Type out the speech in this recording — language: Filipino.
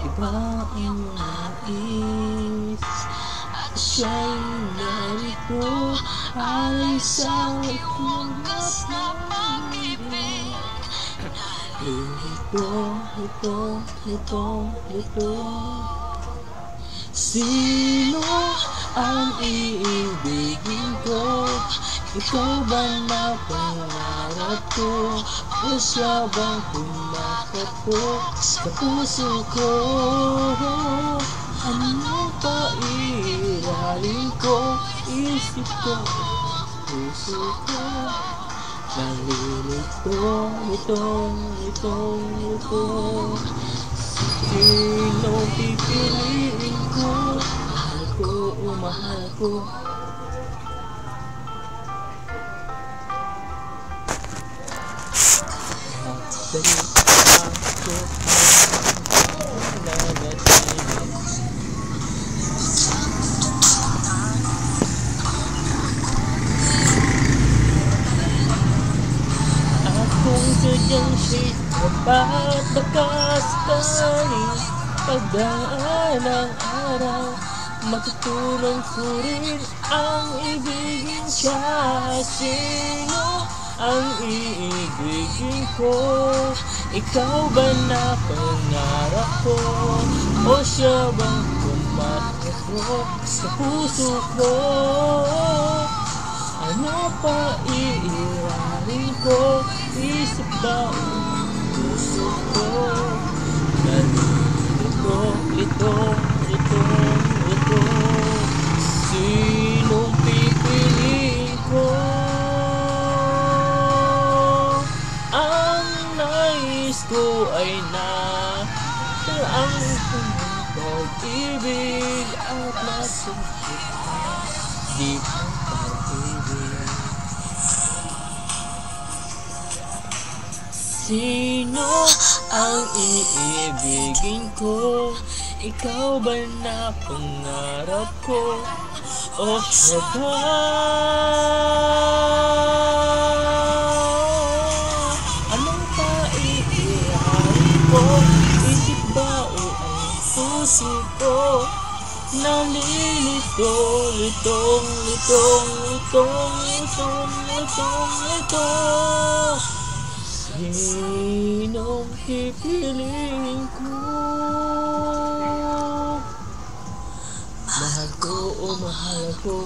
Iba ang nais at siya'y narito ay sa tunas na pag-ibig. Ito sino ang iibigin ko? Ikaw ba na pangarap ko? O siya bang kumakatok sa puso ko? Ano pa iiraling ko? Isip ko, puso ko nalilito. Sinong pipiliin ko? Mahal ko o mahal ko? Dali ako nagatinig. Akong sadyang siya'y dapat bakas kanin. Pagdaan ng araw, matutulong ko rin ang ibigin siya. Sino ang iibigin ko? Ikaw ba na pangarap ko? O siya bang kumakatok sa puso ko? Ano pa iiraling ko? Isip ba ang puso ko? Nalilito. Sinong pipiliin ko? Ang nais ko ay ang pag-ibig at masungkit di ang pag-ibig. Sino ang iibigin ko? Ikaw ba na pangarap ko? O siya ba? Anong paiiraling ko? Isip ba o ang puso ko? Nalilito. Sinong pipiliin ko? Mahal ko o mahal ko?